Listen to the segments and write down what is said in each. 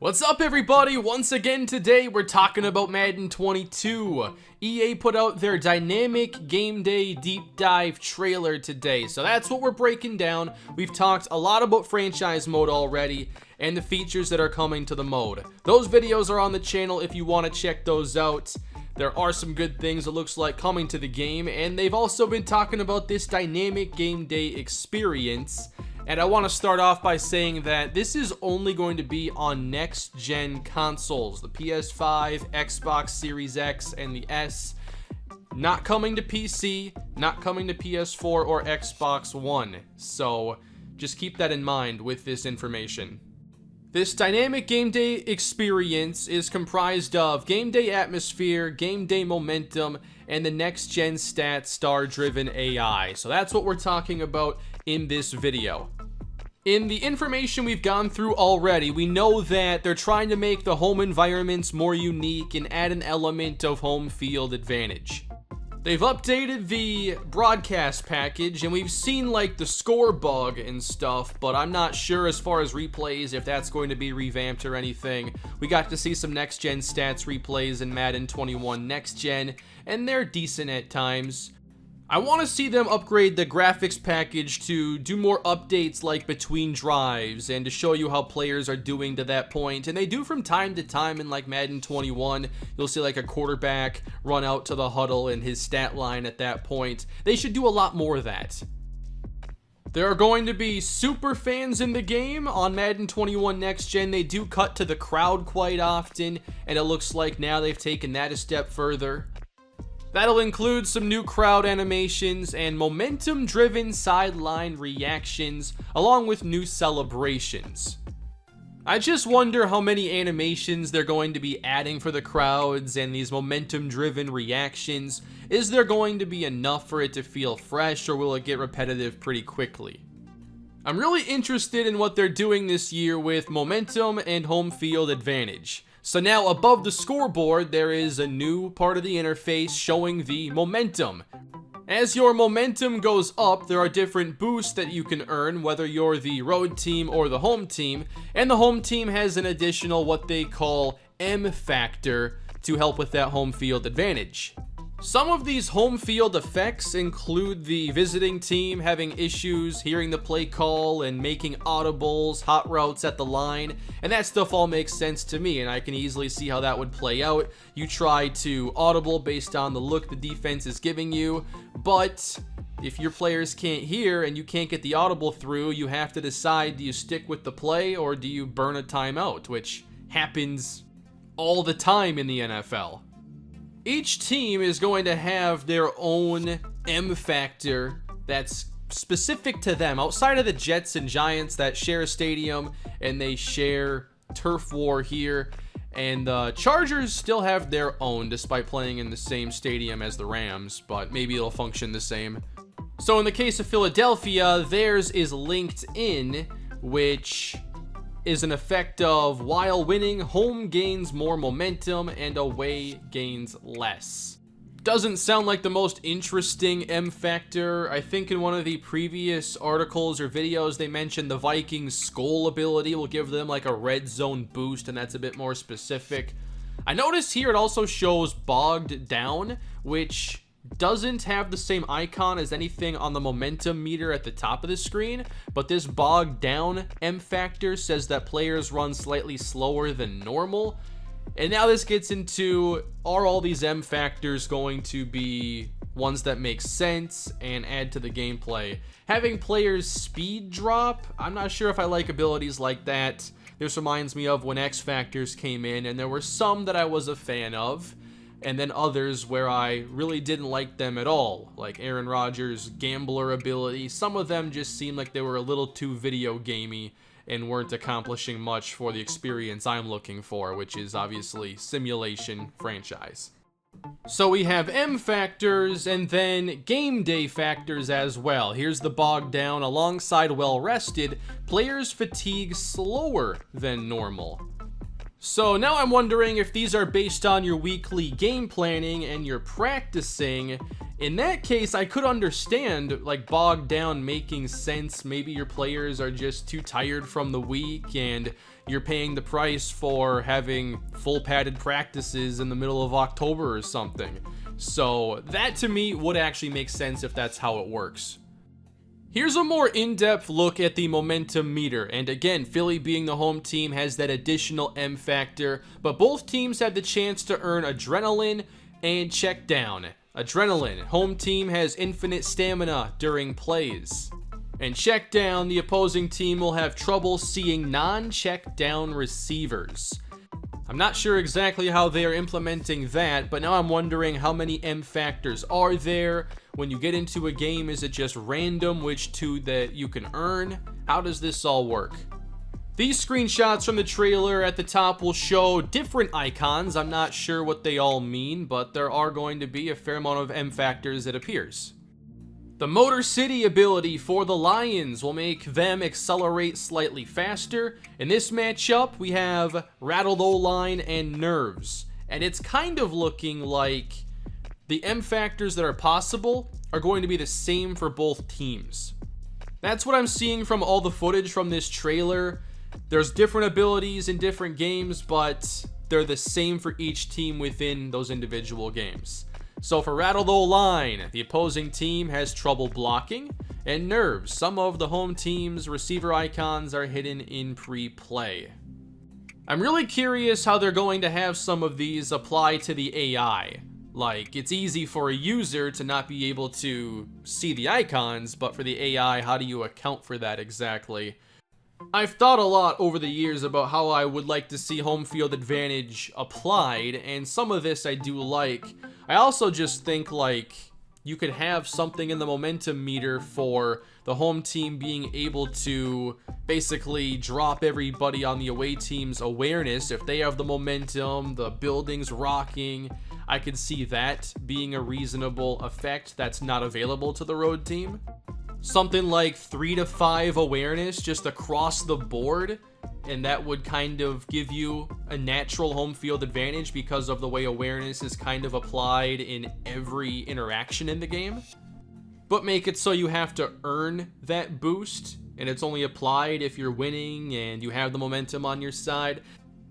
What's up, everybody? Once again today we're talking about Madden 22. EA put out their dynamic game day deep dive trailer today, so that's what we're breaking down. We've talked a lot about franchise mode already and the features that are coming to the mode. Those videos are on the channel if you want to check those out. There are some good things, it looks like, coming to the game, and they've also been talking about this dynamic game day experience. And I want to start off by saying that this is only going to be on next-gen consoles, the PS5, Xbox Series X, and the S. Not coming to PC, not coming to PS4 or Xbox One. So just keep that in mind with this information. This dynamic game day experience is comprised of game day atmosphere, game day momentum, and the next-gen stats star-driven AI. So that's what we're talking about in this video. In the information we've gone through already, we know that they're trying to make the home environments more unique and add an element of home field advantage. They've updated the broadcast package, and we've seen like the score bug and stuff, but I'm not sure as far as replays if that's going to be revamped or anything. We got to see some next-gen stats replays in Madden 21 Next Gen, and they're decent at times. I want to see them upgrade the graphics package to do more updates like between drives and to show you how players are doing to that point. And they do from time to time in like Madden 21. You'll see like a quarterback run out to the huddle and his stat line at that point. They should do a lot more of that. There are going to be super fans in the game on Madden 21 Next Gen. They do cut to the crowd quite often, and it looks like now they've taken that a step further. That'll include some new crowd animations and momentum-driven sideline reactions, along with new celebrations. I just wonder how many animations they're going to be adding for the crowds and these momentum-driven reactions. Is there going to be enough for it to feel fresh, or will it get repetitive pretty quickly? I'm really interested in what they're doing this year with momentum and home field advantage. So now above the scoreboard, there is a new part of the interface showing the momentum. As your momentum goes up, there are different boosts that you can earn, whether you're the road team or the home team. And the home team has an additional what they call MFactor to help with that home field advantage. Some of these home field effects include the visiting team having issues hearing the play call and making audibles, hot routes at the line, and that stuff all makes sense to me, and I can easily see how that would play out. You try to audible based on the look the defense is giving you, but if your players can't hear and you can't get the audible through, you have to decide, do you stick with the play or do you burn a timeout, which happens all the time in the NFL. Each team is going to have their own M factor that's specific to them. Outside of the Jets and Giants that share a stadium and they share turf war here, and the Chargers still have their own despite playing in the same stadium as the Rams, but maybe it'll function the same. So in the case of Philadelphia, theirs is linked in, which is an effect of while winning, home gains more momentum and away gains less. Doesn't sound like the most interesting M factor. I think in one of the previous articles or videos they mentioned the Vikings' skull ability will give them like a red zone boost, and that's a bit more specific. I noticed here it also shows bogged down, which doesn't have the same icon as anything on the momentum meter at the top of the screen, but this bogged down M factor says that players run slightly slower than normal. And now this gets into, are all these M factors going to be ones that make sense and add to the gameplay? Having players speed drop, I'm not sure if I like abilities like that. This reminds me of when X factors came in, and there were some that I was a fan of, and then others where I really didn't like them at all, like Aaron Rodgers' gambler ability. Some of them just seemed like they were a little too video gamey and weren't accomplishing much for the experience I'm looking for, which is obviously simulation franchise. So we have M factors and then game day factors as well. Here's the bogged down alongside well rested. Players fatigue slower than normal. So now I'm wondering if these are based on your weekly game planning and you're practicing. In that case, I could understand like bogged down making sense. Maybe your players are just too tired from the week and you're paying the price for having full padded practices in the middle of October or something. So that to me would actually make sense if that's how it works. Here's a more in-depth look at the momentum meter, and again, Philly being the home team has that additional M factor, but both teams have the chance to earn adrenaline and check down. Adrenaline, home team has infinite stamina during plays. And check down, the opposing team will have trouble seeing non-check down receivers. I'm not sure exactly how they are implementing that, but now I'm wondering how many M factors are there. When you get into a game, is it just random which two that you can earn? How does this all work? These screenshots from the trailer at the top will show different icons. I'm not sure what they all mean, but there are going to be a fair amount of M factors, it appears. The Motor City ability for the Lions will make them accelerate slightly faster. In this matchup, we have Rattled O-Line and Nerves. And it's kind of looking like the M factors that are possible are going to be the same for both teams. That's what I'm seeing from all the footage from this trailer. There's different abilities in different games, but they're the same for each team within those individual games. So for Rattled O-Line, the opposing team has trouble blocking, and Nerves, some of the home team's receiver icons are hidden in pre-play. I'm really curious how they're going to have some of these apply to the AI. Like, it's easy for a user to not be able to see the icons, but for the AI, how do you account for that exactly? I've thought a lot over the years about how I would like to see home field advantage applied, and some of this I do like. I also just think like you could have something in the momentum meter for the home team being able to basically drop everybody on the away team's awareness. If they have the momentum, the building's rocking, I could see that being a reasonable effect that's not available to the road team. Something like 3 to 5 awareness just across the board, and that would kind of give you a natural home field advantage because of the way awareness is kind of applied in every interaction in the game. But make it so you have to earn that boost, and it's only applied if you're winning and you have the momentum on your side.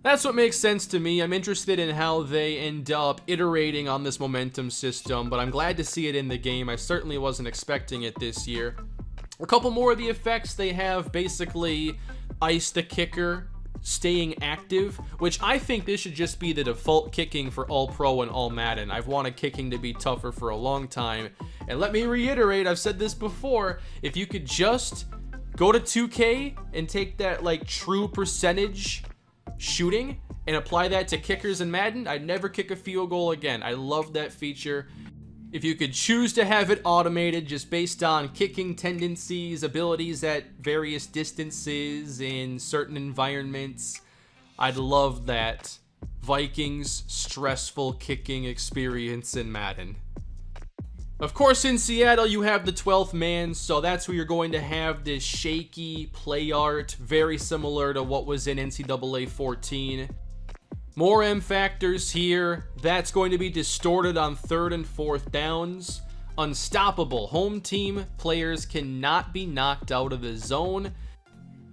That's what makes sense to me. I'm interested in how they end up iterating on this momentum system, but I'm glad to see it in the game. I certainly wasn't expecting it this year. A couple more of the effects, they have basically ice the kicker, staying active, which I think this should just be the default kicking for all pro and all Madden. I've wanted kicking to be tougher for a long time. And let me reiterate, I've said this before, if you could just go to 2K and take that like true percentage shooting and apply that to kickers in Madden, I'd never kick a field goal again. I love that feature. If you could choose to have it automated just based on kicking tendencies, abilities at various distances in certain environments, I'd love that. Vikings stressful kicking experience in Madden. Of course, in Seattle, you have the 12th man, so that's where you're going to have this shaky play art, very similar to what was in NCAA 14. More M factors here. That's going to be distorted on 3rd and 4th downs. Unstoppable. Home team players cannot be knocked out of the zone.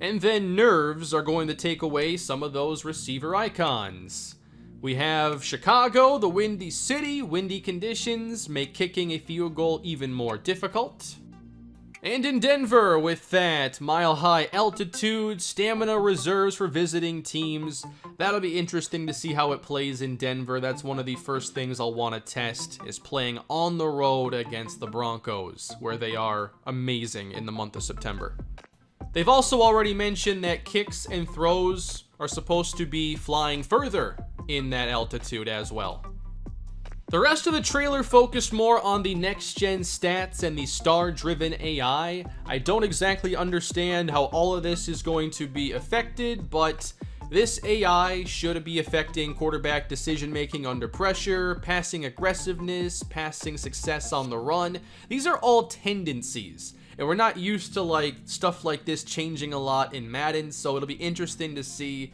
And then Nerves are going to take away some of those receiver icons. We have Chicago, the Windy City. Windy conditions make kicking a field goal even more difficult. And in Denver, with that mile-high altitude, stamina reserves for visiting teams. That'll be interesting to see how it plays in Denver. That's one of the first things I'll want to test, is playing on the road against the Broncos, where they are amazing in the month of September. They've also already mentioned that kicks and throws are supposed to be flying further in that altitude as well. The rest of the trailer focused more on the next-gen stats and the star-driven AI. I don't exactly understand how all of this is going to be affected, but this AI should be affecting quarterback decision-making under pressure, passing aggressiveness, passing success on the run. These are all tendencies, and we're not used to like stuff like this changing a lot in Madden, so it'll be interesting to see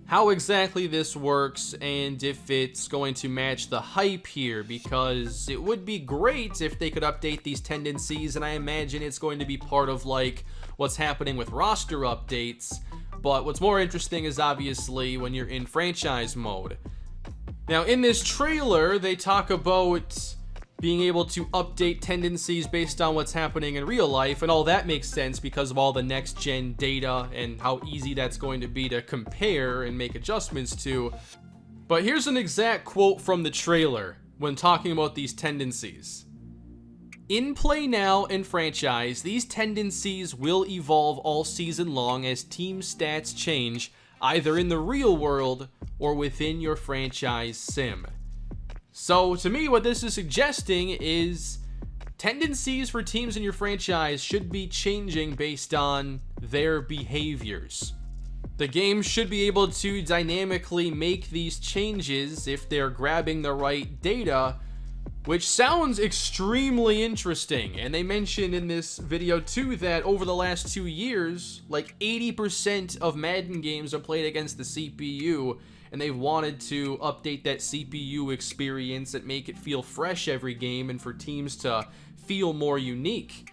how exactly this works and if it's going to match the hype here, because it would be great if they could update these tendencies, and I imagine it's going to be part of like what's happening with roster updates, But what's more interesting is obviously when you're in franchise mode. Now, in this trailer, they talk about being able to update tendencies based on what's happening in real life, and all that makes sense because of all the next-gen data and how easy that's going to be to compare and make adjustments to. But here's an exact quote from the trailer when talking about these tendencies. In Play Now and Franchise, these tendencies will evolve all season long as team stats change, either in the real world or within your franchise sim. So, to me, what this is suggesting is tendencies for teams in your franchise should be changing based on their behaviors. The game should be able to dynamically make these changes if they're grabbing the right data, which sounds extremely interesting. And they mentioned in this video too that over the last 2 years, like 80% of Madden games are played against the CPU, and they've wanted to update that CPU experience and make it feel fresh every game and for teams to feel more unique.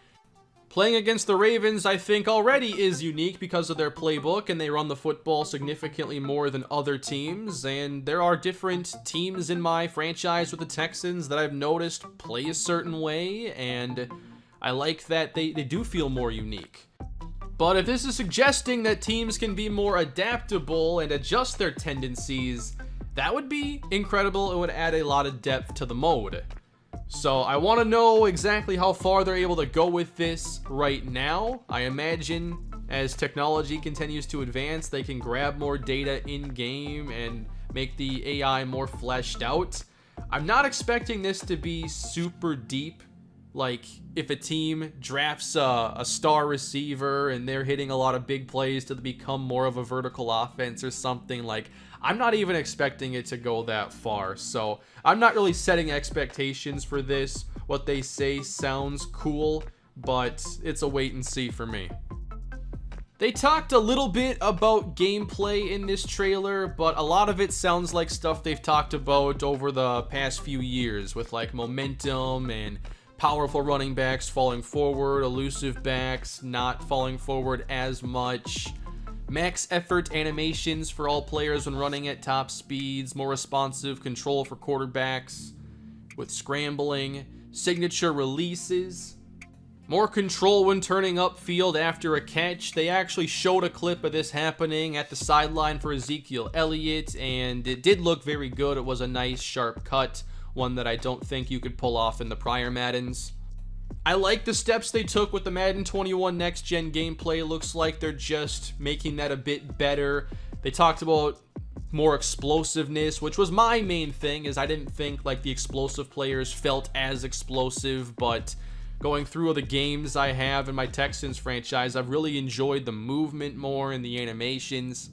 Playing against the Ravens, I think, already is unique because of their playbook, and they run the football significantly more than other teams, and there are different teams in my franchise with the Texans that I've noticed play a certain way, and I like that they do feel more unique. But if this is suggesting that teams can be more adaptable and adjust their tendencies, that would be incredible. It would add a lot of depth to the mode. So I want to know exactly how far they're able to go with this right now. I imagine as technology continues to advance, they can grab more data in-game and make the AI more fleshed out. I'm not expecting this to be super deep. Like, if a team drafts a star receiver and they're hitting a lot of big plays to become more of a vertical offense or something, like, I'm not even expecting it to go that far. So, I'm not really setting expectations for this. What they say sounds cool, but it's a wait and see for me. They talked a little bit about gameplay in this trailer, but a lot of it sounds like stuff they've talked about over the past few years with, like, momentum and powerful running backs falling forward, elusive backs not falling forward as much, max effort animations for all players when running at top speeds, more responsive control for quarterbacks with scrambling, signature releases, more control when turning upfield after a catch. They actually showed a clip of this happening at the sideline for Ezekiel Elliott, and it did look very good. It was a nice sharp cut, one that I don't think you could pull off in the prior Maddens. I like the steps they took with the Madden 21 Next Gen gameplay. Looks like they're just making that a bit better. They talked about more explosiveness, which was my main thing, is I didn't think like the explosive players felt as explosive, but going through the games I have in my Texans franchise, I've really enjoyed the movement more and the animations,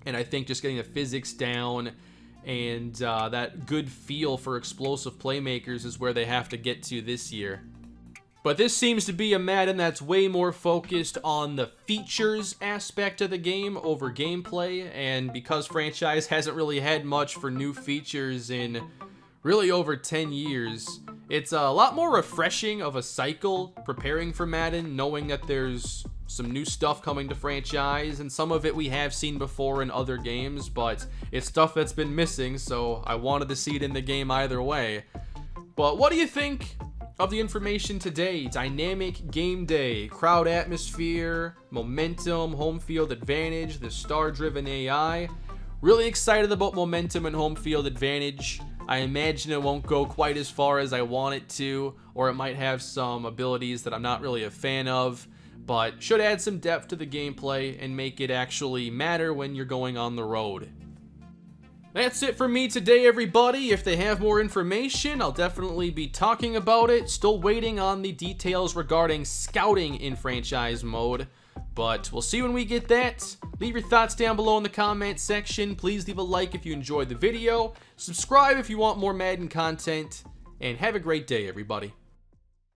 and I think just getting the physics down and that good feel for explosive playmakers is where they have to get to this year. But this seems to be a Madden that's way more focused on the features aspect of the game over gameplay, and because franchise hasn't really had much for new features in really over 10 years, it's a lot more refreshing of a cycle preparing for Madden, knowing that there's some new stuff coming to franchise, and some of it we have seen before in other games, but it's stuff that's been missing, so I wanted to see it in the game either way. But what do you think of the information today? Dynamic game day, crowd atmosphere, momentum, home field advantage, the star-driven AI. Really excited about momentum and home field advantage. I imagine it won't go quite as far as I want it to, or it might have some abilities that I'm not really a fan of, but should add some depth to the gameplay and make it actually matter when you're going on the road. That's it for me today, everybody. If they have more information, I'll definitely be talking about it. Still waiting on the details regarding scouting in franchise mode, but we'll see when we get that. Leave your thoughts down below in the comment section. Please leave a like if you enjoyed the video. Subscribe if you want more Madden content, and have a great day, everybody.